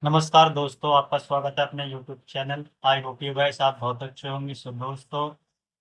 नमस्कार दोस्तों, आपका स्वागत है अपने YouTube channel. I hope you guys आप बहुत अच्छे होंगे। सो दोस्तों,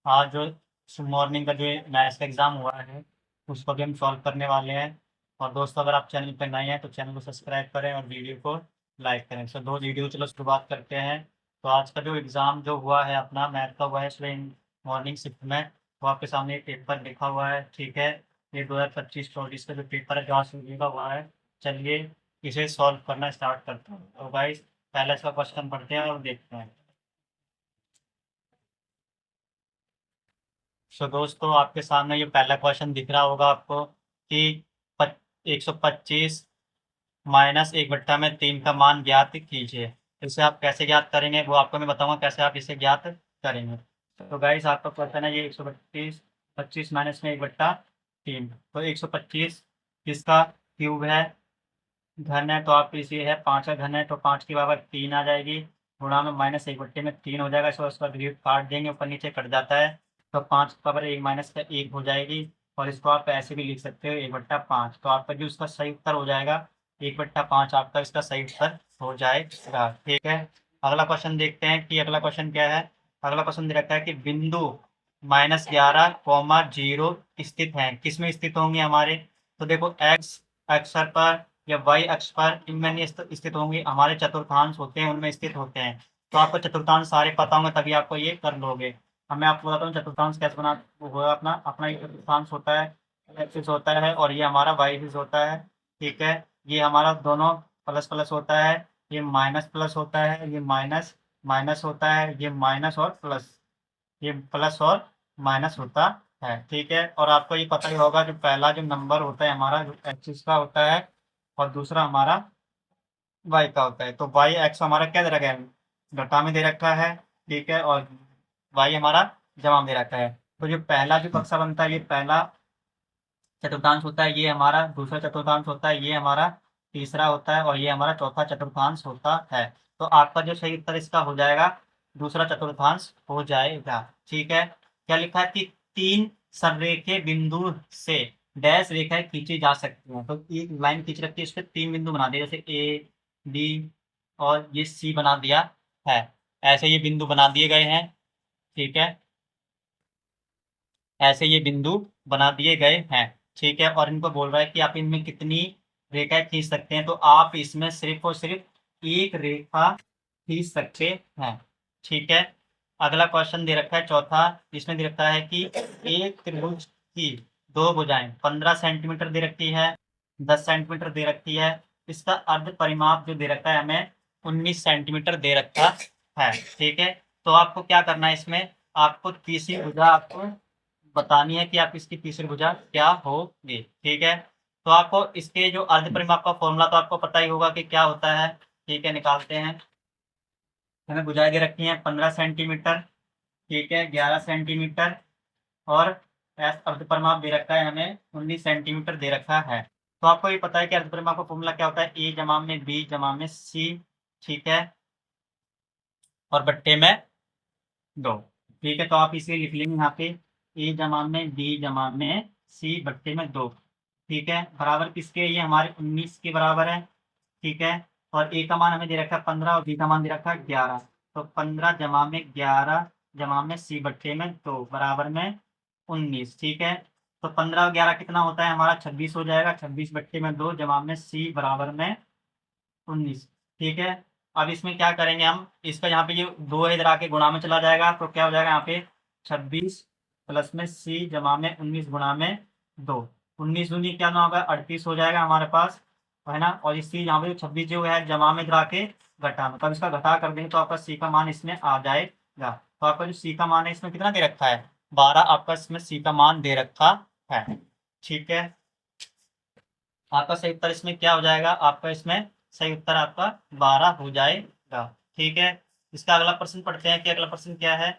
आज जो मॉर्निंग का जो मैथ्स का एग्ज़ाम हुआ है उसको भी हम सॉल्व करने वाले हैं। और दोस्तों, अगर आप चैनल पर नए हैं तो चैनल को सब्सक्राइब करें और वीडियो को लाइक करें। सो दो वीडियो, चलो शुरुआत करते हैं। तो आज का जो एग्ज़ाम जो हुआ है अपना मैथ का हुआ है सुबह मॉर्निंग शिफ्ट में। तो आपके सामने एक पेपर लिखा हुआ है, ठीक है। ये 2025-24 का जो पेपर है जहाँ से लिखा हुआ है, चलिए इसे सॉल्व करना स्टार्ट करता हूँ। तो गाइस, पहले इसका क्वेश्चन पढ़ते हैं और देखते हैं। सो दोस्तों, आपके सामने ये पहला क्वेश्चन दिख रहा होगा आपको कि 125 माइनस 1/3 का मान ज्ञात कीजिए। इसे आप कैसे ज्ञात करेंगे वो आपको मैं बताऊंगा कैसे आप इसे ज्ञात करेंगे। तो गाइस, आपका क्वेश्चन है ये 125 25 माइनस में 1/3। तो 125 किसका क्यूब है, घन है, तो आपको इसे है 5 का घन है तो 5 की पावर 3 आ जाएगी। गुणा में -1/3 हो जाएगा। इसको उसका ग्रीड काट देंगे, ऊपर नीचे कट जाता है। तो 5 की पावर 1 माइनस का 1 हो जाएगी। और इसको आप ऐसे भी लिख सकते हो 1/5। तो आपका जो इसका सही उत्तर हो जाएगा 1/5 आपका इसका सही उत्तर हो जाएगा। ठीक है, अगला क्वेश्चन देखते हैं कि अगला क्वेश्चन क्या है। अगला क्वेश्चन दे रखा है कि बिंदु -11, 0 स्थित है। किसमें स्थित होंगे हमारे? तो देखो, एक्स अक्षर पर या वाई अक्ष पर इनमें नहीं स्थित होंगे, हमारे चतुर्थांश होते हैं उनमें स्थित होते हैं। तो आपको चतुर्थांश सारे पता होंगे तभी आपको ये कर लोगे। अब मैं आपको बताता हूँ चतुर्थांश कैसे बना होगा। अपना अपना एक चतुर्थांश होता है, एक्सिस होता है, और ये हमारा वाई एक्सिस होता है। ठीक है, ये हमारा दोनों प्लस प्लस होता है, ये माइनस प्लस होता है, ये माइनस माइनस होता है, ये माइनस और प्लस, ये प्लस और माइनस होता है। ठीक है, और आपको ये पता ही होगा जो पहला जो नंबर होता है हमारा जो एक्सिस का होता है और दूसरा हमारा वाई का होता है। तो वाई एक्स हमारा क्या दे रखा है, घटा में दे रखा है। ठीक है, और वाई हमारा जमा में दे रखा है। तो जो पहला जो कक्षा बनता है ये पहला चतुर्थांश होता है, ये हमारा दूसरा चतुर्थांश होता है, ये हमारा तीसरा होता है, और ये हमारा चौथा चतुर्थांश होता है। तो आपका जो सही उत्तर इसका हो जाएगा दूसरा चतुर्थांश हो जाएगा। ठीक है, क्या लिखा है कि 3 संरेखे बिंदु से डैश रेखाएं खींची जा सकती हैं। तो एक लाइन खींच रखी है, इस पे 3 बिंदु बना दिए, जैसे ए, बी और ये सी बना दिया है। ऐसे ये बिंदु बना दिए गए हैं। ठीक है, ऐसे ये बिंदु बना दिए गए हैं। ठीक है, और इनको बोल रहा है कि आप इनमें कितनी रेखाएं खींच सकते हैं। तो आप इसमें सिर्फ और सिर्फ एक रेखा खींच सकते हैं। ठीक है, अगला क्वेश्चन दे रखा है चौथा। इसमें दे रखा है कि एक त्रिभुज की दो भुजाएं 15 सेंटीमीटर दे रखी है, 10 सेंटीमीटर दे रखी है। इसका अर्ध परिमाप जो दे रखा है हमें 19 सेंटीमीटर दे रखा है। ठीक है, तो आपको क्या करना है, इसमें आपको तीसरी भुजा आपको बतानी है कि आप इसकी तीसरी भुजा क्या होगी। ठीक है, तो आपको इसके जो अर्ध परिमाप का फॉर्मूला तो आपको पता ही होगा कि क्या होता है। ठीक है, निकालते हैं। हमें भुजाएं दे रखी हैं 15 सेंटीमीटर, ठीक है, 11 सेंटीमीटर, और एस अर्ध परिमाप दे रखा है हमें 19 सेंटीमीटर दे रखा है। तो आपको ये पता है कि अर्ध परिमाप का फॉर्मूला क्या होता है, ए जमा में बी जमा में सी। ठीक है, और बट्टे में 2। ठीक है, तो आप इसे लिख लेंगे यहाँ पे, ए जमा में बी जमा में सी बट्टे में 2। ठीक है, बराबर किसके, ये हमारे 19 के बराबर है। ठीक है, और ए का मान हमें दे रखा है 15 और बी का मान दे रखा है 11। तो 15 जमा में 11 जमा में सी बट्टे में 2 बराबर में 19। ठीक है, तो 15 और 11 कितना होता है हमारा, 26 हो जाएगा। 26 बट्टे में 2 जमा में सी बराबर में 19। ठीक है, अब इसमें क्या करेंगे हम, इसका यहाँ पे ये 2 इधर आके गुणा में चला जाएगा तो क्या हो जाएगा यहाँ पे 26 प्लस में सी जमा में 19 गुणा में 2। 19 दूनी क्या ना होगा 38 हो जाएगा हमारे पास, है ना। और इस सी यहाँ पे 26 जो है जमा में गिरा के घटा में, तब इसका घटा कर देंगे तो आपका सी का मान इसमें आ जाएगा। तो आपका जो सी का मान है इसमें कितना दे रखा है, 12 आपका इसमें सी का मान दे रखा है। ठीक है, आपका सही उत्तर इसमें क्या हो जाएगा, आपका इसमें सही उत्तर आपका 12 हो जाएगा। ठीक है, इसका अगला प्रश्न पढ़ते हैं कि अगला प्रश्न क्या है।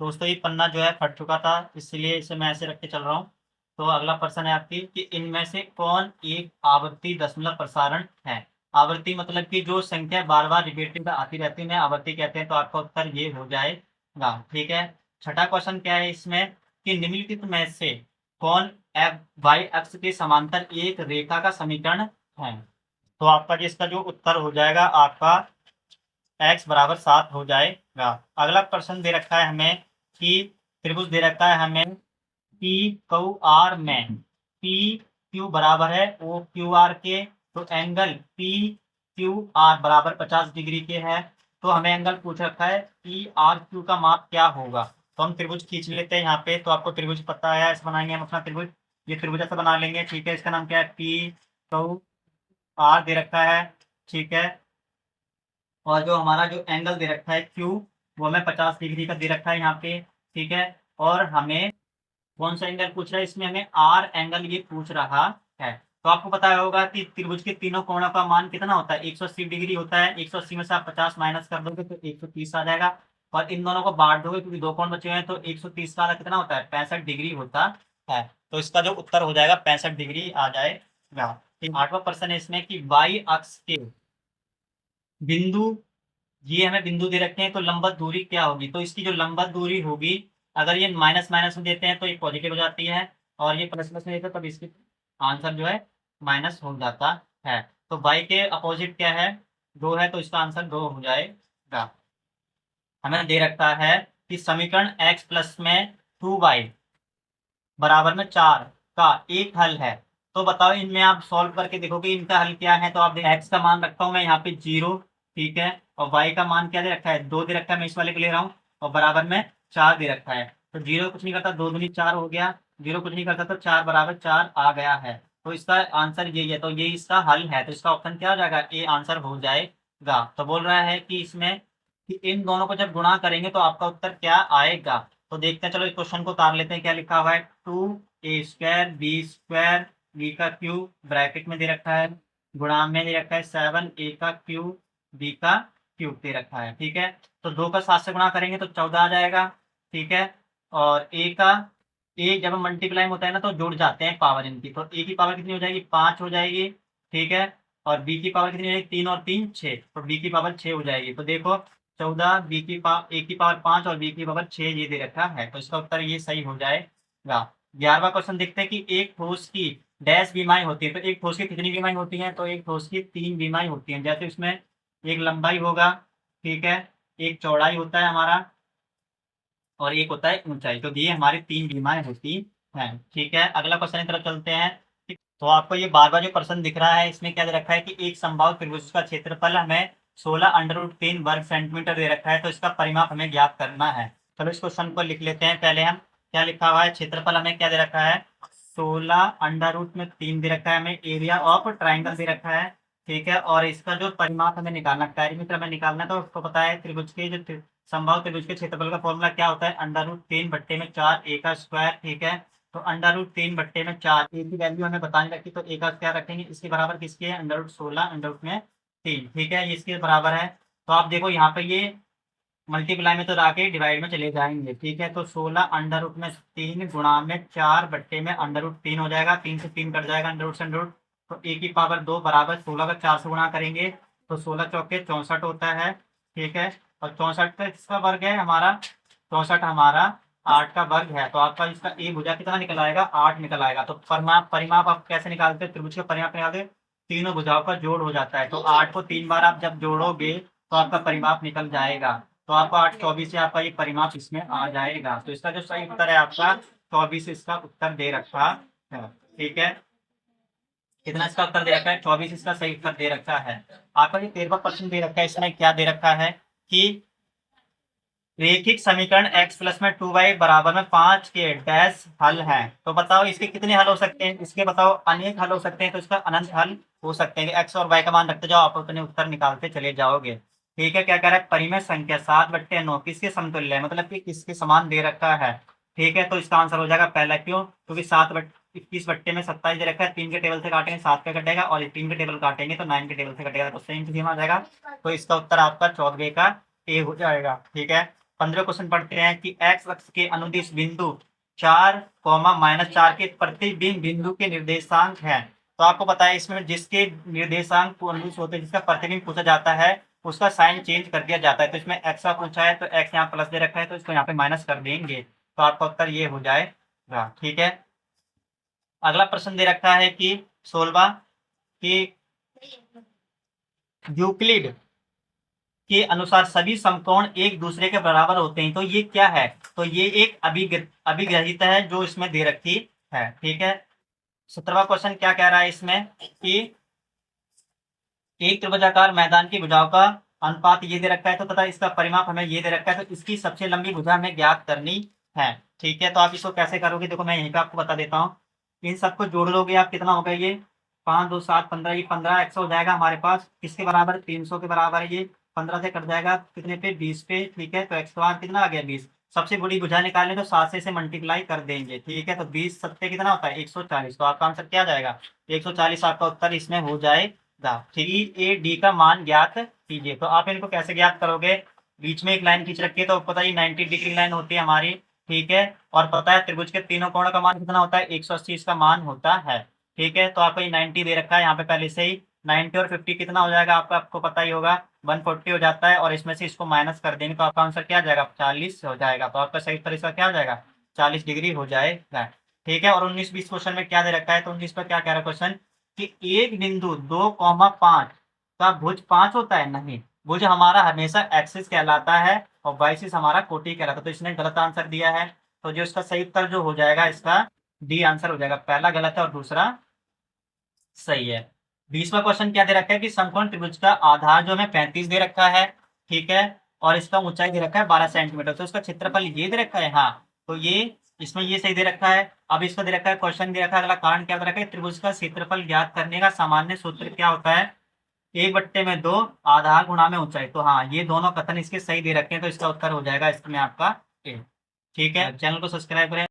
दोस्तों, ये पन्ना जो है फट चुका था, इसलिए इसे मैं ऐसे रख के चल रहा हूँ। तो अगला प्रश्न है आपकी कि इनमें से कौन एक आवर्ती दशमलव प्रसारण है। आवर्ती मतलब कि जो संख्या बार बार रिपीटिंग आती रहती है आवर्ती कहते हैं। तो आपका उत्तर ये हो जाएगा। ठीक है, छठा क्वेश्चन क्या है इसमें कि निम्नलिखित में से कौन वाई अक्ष के समांतर एक रेखा का समीकरण है। तो आपका जिसका जो उत्तर हो जाएगा आपका x बराबर 7 हो जाएगा। अगला प्रश्न दे रखा है हमें कि त्रिभुज दे रखा है हमें पी क्यू आर में पी क्यू बराबर है ओ क्यू आर के, तो एंगल पी क्यू आर बराबर 50 डिग्री के है। तो हमें एंगल पूछ रखा है पी आर क्यू का माप क्या होगा। तो हम त्रिभुज खींच लेते हैं यहाँ पे। तो आपको त्रिभुज पता है, ऐसे बनाएंगे हम अपना त्रिभुज। ये त्रिभुज ऐसा बना लेंगे, ठीक है। इसका नाम क्या है, पी क्यू आर दे रखा है, ठीक है। और जो हमारा जो एंगल दे रखा है क्यू, वो हमें 50 डिग्री का दे रखा है यहाँ पे, ठीक है। और हमें कौन सा एंगल पूछ रहा है, इसमें हमें आर एंगल ये पूछ रहा है। तो आपको पता होगा कि त्रिभुज के तीनों कोणों का मान कितना होता है, 180 डिग्री होता है। 180 में से आप 50 माइनस कर दोगे तो 130 आ जाएगा। और इन दोनों को बांट दोगे क्योंकि दो कोण बचे हुए हैं, तो 130 का आधा कितना होता है, 65 डिग्री होता है। तो इसका जो उत्तर हो जाएगा 65 डिग्री आ जाएगा। 8वां प्रश्न है इसमें कि वाई अक्ष के बिंदु, ये हमें बिंदु दे रखे हैं, तो लंबवत दूरी क्या होगी। तो इसकी जो लंबवत दूरी होगी, अगर ये माइनस माइनस में देते हैं तो ये पॉजिटिव हो जाती है, और ये प्लस प्लस में देते हैं तब इसकी आंसर जो है माइनस हो जाता है। तो बाई के अपोजिट क्या है, 2 है, तो इसका आंसर 2 हो जाएगा। हमें दे रखा है कि समीकरण x प्लस में 2y बराबर में 4 का एक हल है। तो बताओ इनमें आप सॉल्व करके देखोगे इनका हल क्या है। तो आप x का मान रखता हूं मैं यहाँ पे 0, ठीक है। और y का मान क्या दे रखा है, 2 दे रखा है, मैं इस वाले को ले रहा हूँ। और बराबर में 4 दे रखा है। तो 0 कुछ नहीं करता, 2 दूनी 4 हो गया। 0 कुछ नहीं करता तो 4 बराबर 4 आ गया है। तो इसका आंसर यही है, तो ये इसका हल है। तो इसका ऑप्शन क्या हो जाएगा, ए आंसर हो जाएगा। तो बोल रहा है कि इसमें कि इन दोनों को जब गुणा करेंगे तो आपका उत्तर क्या आएगा। तो देखते हैं, चलो इस क्वेश्चन को उतार लेते हैं। क्या लिखा हुआ है, 2a² b² b का क्यूब ब्रैकेट में दे रखा है, गुणा में दे रखा है 7a का क्यूब b का क्यूब दे रखा है, ठीक है। तो 2 का 7 से गुणा करेंगे तो 14 आ जाएगा, ठीक है। और a जब मल्टीप्लाई होता है ना तो जुड़ जाते हैं पावर इनकी। तो a की पावर कितनी हो जाएगी, 5 हो जाएगी, ठीक है। और b की पावर कितनी हो जाएगी, 3 और 3 6, तो b की पावर 6 हो जाएगी। तो देखो 14, बी की पावर ए की पावर 5 और बी की पावर 6 ये दे रखा है। तो इसका उत्तर ये सही हो जाएगा। 11वां क्वेश्चन देखते हैं कि एक ठोस की डैश बीमाएं होती है। तो एक ठोस की कितनी बीमाएं होती हैं, तो एक ठोस की 3 बीमाएं होती हैं। जैसे इसमें एक लंबाई होगा, ठीक है, एक चौड़ाई होता है हमारा, और एक होता है ऊंचाई। तो ये हमारी 3 बीमाएं होती हैं, ठीक है। अगला क्वेश्चन की तरफ चलते हैं। तो आपको ये बार बार जो प्रश्न दिख रहा है, इसमें क्या दे रखा है कि एक समबाहु त्रिभुज का क्षेत्रफल हमें 16√3 वर्ग सेंटीमीटर दे रखा है। तो इसका परिमाप हमें ज्ञात करना है। चलो इस क्वेश्चन को लिख लेते हैं पहले हम। क्या लिखा हुआ है, क्षेत्रफल हमें क्या दे रखा है, 16√3 दे रखा है। हमें एरिया ऑफ ट्राइंगल दे रखा है, ठीक है। और इसका जो परिमाप हमें निकालना, पेरीमीटर हमें निकालना है। तो आपको पता है त्रिभुज के जो समबाहु त्रिभुज के क्षेत्रफल का फॉर्मूला क्या होता है, √3/4 a का स्क्वायर, ठीक है। तो √3/4 ए की वैल्यू हमें बताने रखी, तो ए का क्या रखेंगे, इसके बराबर किसके है, √16 √3, ठीक है, ये इसके बराबर है। तो आप देखो यहाँ पे ये मल्टीप्लाई में तो आके डिवाइड में चले जाएंगे, ठीक है। तो 16√3 गुणा में 4/√3 हो जाएगा। 3 से 3 कट जाएगा, अंडर रूट से अंडर रूट। तो ए की पावर 2 बराबर 16 का 4 से गुणा करेंगे तो 16 चौके 64 होता है, ठीक है। और 64 का किसका वर्ग है हमारा, 64 हमारा 8 का वर्ग है। तो आपका इसका ए भुजा कितना निकल आएगा, 8 निकल आएगा। तो परिमाप आप कैसे निकालते हैं, त्रिभुज का परिमाप निकालते हैं, तीनों भुजाओं का जोड़ हो जाता है। तो 8 को 3 बार आप जब जोड़ोगे तो आपका परिमाप निकल जाएगा। तो आपका 8 24 से आपका ये परिमाप इसमें आ जाएगा। तो इसका जो सही उत्तर है आपका 24, इसका उत्तर दे रखा है, ठीक है। कितना इसका उत्तर दे रखा है, 24 इसका सही उत्तर दे रखा है। आपका ये 13वां प्रश्न दे रखा है, इसमें क्या दे रखा है कि रेखिक समीकरण x प्लस में 2y बराबर में 5 के डैश हल है। तो बताओ इसके कितने हल हो सकते हैं, इसके बताओ अनेक हल हो सकते हैं। तो इसका अनंत हल हो सकते हैं। x और y का मान रखते जाओ, आप अपने उत्तर निकालते चले जाओगे, ठीक है। क्या कह रहा है, परिमेय संख्या 7/9 किसके समतुल्य है, मतलब कि किसके समान दे रखा है, ठीक है। तो इसका आंसर हो जाएगा पहला, क्यों, क्योंकि 21 में 27 दे रखा है। 3 के टेबल से काटेंगे 7 का कटेगा, और 3 के टेबल काटेंगे तो 9 के टेबल से कटेगा, तो सेम सेम आ जाएगा। तो इसका उत्तर आपका 14 का ए हो जाएगा, ठीक है। 15 क्वेश्चन पढ़ते हैं कि x अक्ष के अनुदिश बिंदु 4, -4 के प्रतिबिंब बिंदु के निर्देशांक है। तो आपको पता है इसमें जिसके निर्देशांक अनुदिश होते हैं, जिसका प्रतिबिंब पूछा जाता है, उसका साइन चेंज कर दिया जाता है। तो इसमें x का पूछा है तो x यहाँ प्लस दे रखा है, तो इसको यहाँ पे माइनस कर देंगे, तो आपका उत्तर ये हो जाएगा, ठीक है। अगला प्रश्न दे रखा है कि 16वां कि यूक्लिड के अनुसार सभी समकोण एक दूसरे के बराबर होते हैं। तो ये क्या है? तो ये एक अभिग्रहित है जो इसमें दे रखी है। ठीक है, 17वां क्वेश्चन क्या कह रहा है इसमें कि एक त्रिभुजाकार मैदान की भुजाओं का अनुपात ये दे रखा है, तो तथा इसका परिमाप हमें ये दे रखा है, तो इसकी सबसे लंबी भुजा हमें ज्ञात करनी है। ठीक है, तो आप इसको कैसे करोगे? देखो मैं यहीं पे आपको बता देता हूँ। इन सबको जोड़ लोगे आप, कितना होगा ये? 5 2 7 15, ये 15 100 हो जाएगा हमारे पास। किसके बराबर? 300 के बराबर है ये। 15 से कट जाएगा कितने पे? 20 पे। ठीक है, तो एक्स का मान कितना आ गया? 20। सबसे बड़ी भुजा निकालने तो 7 से इसे मल्टीप्लाई कर देंगे। ठीक है, तो 20 सत्ते कितना होता है? 140। तो आपका आंसर क्या आ जाएगा? 140 आपका उत्तर इसमें हो जाएगा। ठीक, ए डी का मान ज्ञात कीजिए। तो आप इनको कैसे ज्ञात करोगे? बीच में एक लाइन खींच रखी है, तो पता ही 90 डिग्री लाइन होती है हमारी। ठीक है, और पता है त्रिभुज के तीनों कोणों का मान कितना होता है? 180 इसका मान होता है। ठीक है, तो आपको ये 90 दे रखा है यहाँ पे पहले से ही। 90 और 50 कितना हो जाएगा आपका? आपको पता ही होगा, 140 हो जाता है, और इसमें से इसको माइनस कर देंगे तो आपका आंसर क्या आ जाएगा? 40 हो जाएगा। तो आपका सही उत्तर इसका क्या हो जाएगा? 40 डिग्री हो जाएगा। ठीक है, और 19-20 क्वेश्चन में क्या दे रखा है? तो 19 पर क्या कह रहा है क्वेश्चन कि एक बिंदु 2,5 का भुज 5 होता है? नहीं, भुज हमारा हमेशा एक्सिस कहलाता है और बाइसिस हमारा कोटि कहलाता है। तो इसने गलत आंसर दिया है। तो जो इसका सही उत्तर जो हो जाएगा इसका डी आंसर हो जाएगा। पहला गलत है और दूसरा सही है। 20वां क्वेश्चन क्या दे रखा है कि समकोण त्रिभुज का आधार जो हमें 35 दे रखा है। ठीक है, और इसका ऊंचाई दे रखा है 12 सेंटीमीटर। तो इसका क्षेत्रफल ये दे रखा है। हाँ, तो ये इसमें ये सही दे रखा है। अब इसको दे रखा है, क्वेश्चन दे रखा है, अगला कारण क्या दे रखा है? त्रिभुज का क्षेत्रफल ज्ञात करने का सामान्य सूत्र क्या होता है? 1/2 आधार गुणा में ऊंचाई। तो हाँ, ये दोनों कथन इसके सही दे रखे हैं, तो इसका उत्तर हो जाएगा इसमें आपका ए। ठीक है, चैनल को सब्सक्राइब करें।